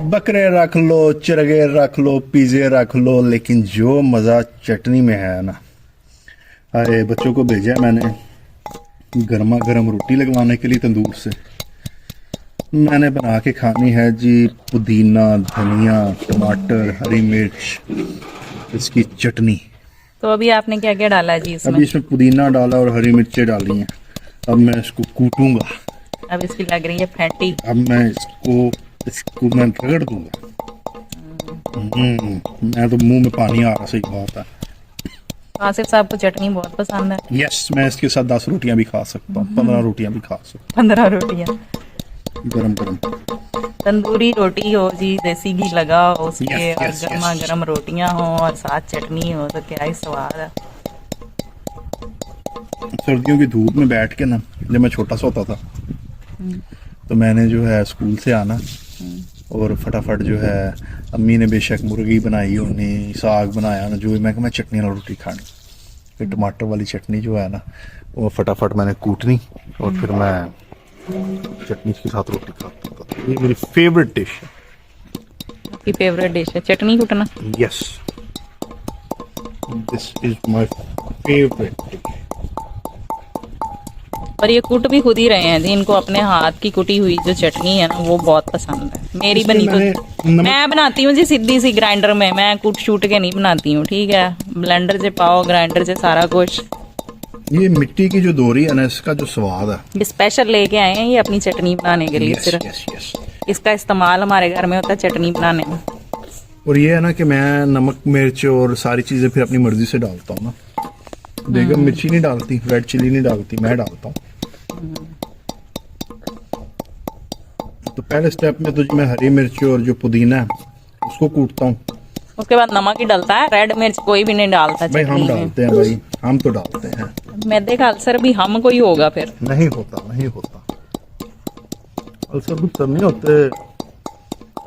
बकरे रख लो, चिरगे रख लो, पिज़्ज़े रख लो, लेकिन जो मज़ा चटनी में है ना। अरे बच्चों को भेजा है मैंने गर्मा गर्म रोटी लगवाने के लिए तंदूर से। मैंने बना के खानी है जी, पुदीना, धनिया, टमाटर, हरी मिर्च, इसकी चटनी। तो अभी आपने क्या क्या डाला है जी इसमें? अभी इसमें पुदीना डाला और हरी मिर्चें डाली हैं। अब मैं इसको कूटूंगा। अब इसकी लग रही है फैंटी। अब मैं इसको मैं रगड़ दूंगा। मैं तो मुंह में पानी आ रहा, सही बात है। आसिफ साहब को चटनी बहुत पसंद है। यस, मैं इसके साथ 10 रोटियां भी खा सकता हूँ, 15 रोटियां भी खा सकता 15 रोटियां। हूँ, गरम गरम। तंदूरी रोटी हो जी, देसी घी लगा हो उसके, Yes, और yes, गर्मा yes. गर्म रोटियां हो और साथ चटनी हो, तो क्या ही स्वाद है। सर्दियों की धूप में बैठ के ना, जब मैं छोटा सा होता था तो मैंने जो है स्कूल से आना और फटाफट जो है अम्मी ने बेशक मुर्गी बनाई होनी, साग बनाया ना, जो भी मैं चटनी वाली रोटी खानी। फिर टमाटर वाली चटनी जो है ना, वो फटाफट मैंने कूटनी और फिर मैं चटनी के साथ रोटी खाता था। ये मेरी फेवरेट डिश है। आपकी फेवरेट डिश है चटनी कुटना? Yes, this is my favourite dish. और ये कुट भी खुद ही रहे हैं जी, इनको अपने हाथ की कुटी हुई जो चटनी है ना वो बहुत पसंद है। मेरी बनी तो मैं बनाती हूँ जी सीधी सी ग्राइंडर में, मैं कूट शूट के नहीं बनाती हूँ, ठीक है। ब्लेंडर से पाओ, ग्राइंडर से सारा कुछ। ये मिट्टी की जो दोरी है ना, इसका जो स्वाद है, ये स्पेशल लेके आए हैं ये अपनी चटनी बनाने के लिए। सिर्फ यस यस। इसका इस्तेमाल हमारे घर में होता है चटनी बनाने में। और ये है ना कि मैं नमक मिर्च और सारी चीजें फिर अपनी मर्जी से डालता हूँ ना। बेगम मिर्ची नहीं डालती, रेड चिली नहीं डालती, मैं डालता हूँ। तो पहले स्टेप में तो मैं हरी मिर्च और जो पुदीना है उसको कूटता हूँ। उसके बाद नमक ही डलता है, रेड मिर्च कोई भी नहीं डालता भाई हम चटनी में। डालते हैं भाई, हम तो डालते हैं। मैदे का अल्सर भी हम कोई होगा फिर? नहीं होता, नहीं होता, अल्सर कुछ नहीं होते।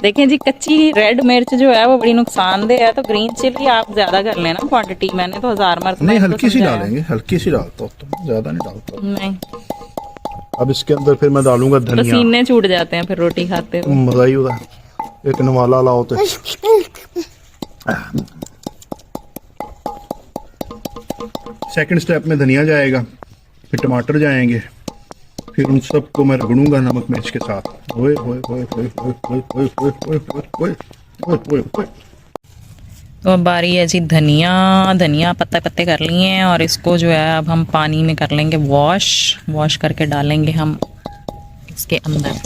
देखें जी, कच्ची रेड मिर्च जो है वो बड़ी नुकसानदेह है, तो ग्रीन चिली आप ज्यादा कर लेना क्वांटिटी। मैंने तो 1000 मरतबा नहीं, इसको हल्की सी समझाया। डालेंगे, हल्की सी डालता हूँ तो ज्यादा नहीं डालता। नहीं, अब इसके अंदर फिर मैं डालूंगा धनिया। पसीने छूट जाते हैं फिर रोटी खाते हुए। मजा ही होता है। एक नवाला लाओ तो सेकंड स्टेप में धनिया जाएगा, फिर टमाटर जाएंगे, फिर उन सबको मैं रगड़ूंगा नमक मिर्च के साथ। ओए ओए ओए ओए ओए ओए ओए ओए ओए ओए ओए ओए ओए। तो अब बारी है जी धनिया पत्ते पत्ते कर लिए हैं, और इसको जो है अब हम पानी में कर लेंगे वॉश करके डालेंगे हम इसके अंदर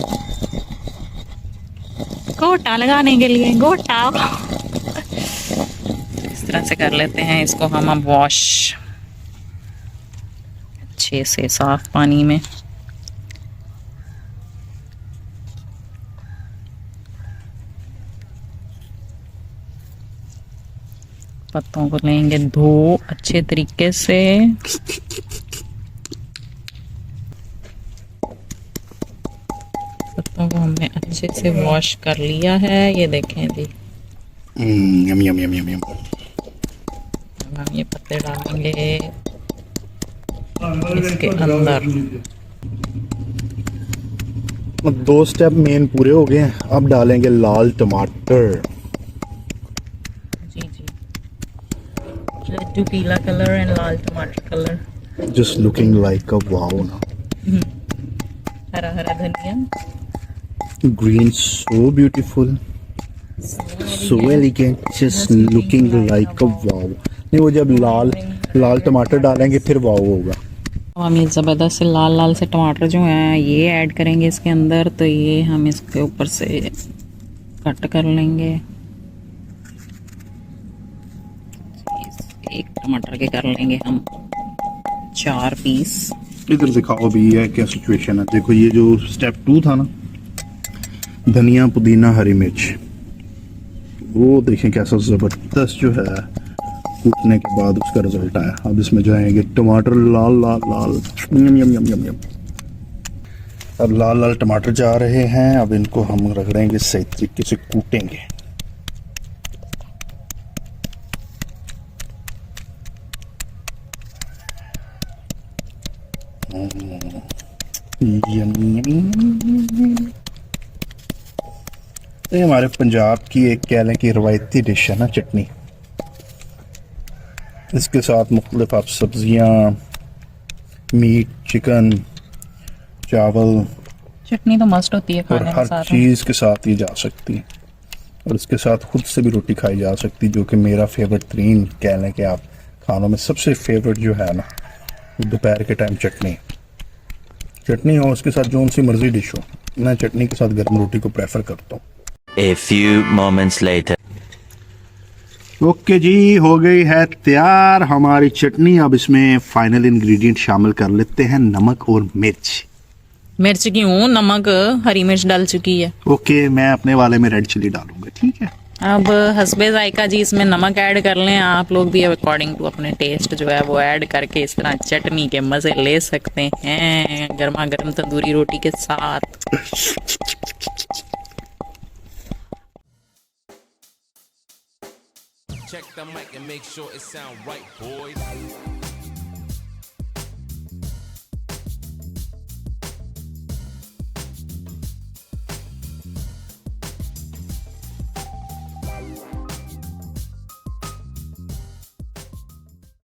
गोटा लगाने के लिए। गोटा इस तरह से कर लेते हैं इसको हम अब वॉश अच्छे से साफ पानी में। पत्तों को लेंगे धो अच्छे तरीके से। पत्तों को हमने अच्छे से वॉश कर लिया है, ये देखें जी। यम यम यम यम यम। अब हम ये पत्ते डालेंगे इसके अंदर। अब 2 स्टेप मेन पूरे हो गए हैं। अब डालेंगे लाल टमाटर। जी जी, लड्डू पीला कलर एंड लाल टमाटर colour. Just looking like a wow ना। हरा हरा धनिया, green so beautiful, so elegant, just looking like a wow. नहीं, वो जब लाल टमाटर डालेंगे फिर वाओ होगा। अब हम ये ज़बरदस्त से लाल से टमाटर जो हैं ये ऐड करेंगे इसके अंदर। तो ये हम इसके ऊपर से कट कर लेंगे। एक टमाटर के कर लेंगे हम 4 पीस। इधर दिखाओ भी है क्या सिचुएशन है। देखो ये जो स्टेप 2 था ना, धनिया पुदीना हरी मिर्च, वो देखें कैसा जबरदस्त जो है कूटने के बाद उसका रिजल्ट आया। अब इसमें जाएंगे टमाटर लाल लाल लाल, यम यम यम यम यम। अब लाल लाल टमाटर जा रहे हैं। अब इनको हम रगड़ेंगे, सही तरीके से कूटेंगे। ये हमारे पंजाब की एक कह लें कि रवायती डिश है ना चटनी। इसके साथ मुख्तलिफ आप सब्जियां, मीट, चिकन, चावल चटनी तो मस्ट होती है और खाने के हर साथ। चीज़ के साथ ये जा सकती है। और इसके साथ खुद से भी रोटी खाई जा सकती, जो कि मेरा फेवरेट तरीन कह लें कि आप खानों में सबसे फेवरेट जो है ना, दोपहर के टाइम चटनी हो, उसके साथ जो सी मर्जी डिश हो, मैं चटनी के साथ गर्म रोटी को प्रेफर करता हूँ। A few moments later. Okay जी, हो गई है तैयार हमारी चटनी। अब इसमें फाइनल इंग्रेडिएंट शामिल कर लेते हैं, नमक और मिर्च। मिर्च क्यों, नमक हरी मिर्च डाल चुकी है। ओके, मैं अपने वाले में रेड चिली डालूंगा, ठीक है। अब हस्बे जायका जी इसमें नमक ऐड कर लें, आप लोग भी अकॉर्डिंग टू अपने टेस्ट जो है वो ऐड करके इस तरह चटनी के मजे ले सकते हैं गर्मा गर्म तंदूरी रोटी के साथ। Check the mic and make sure it sound right, boys.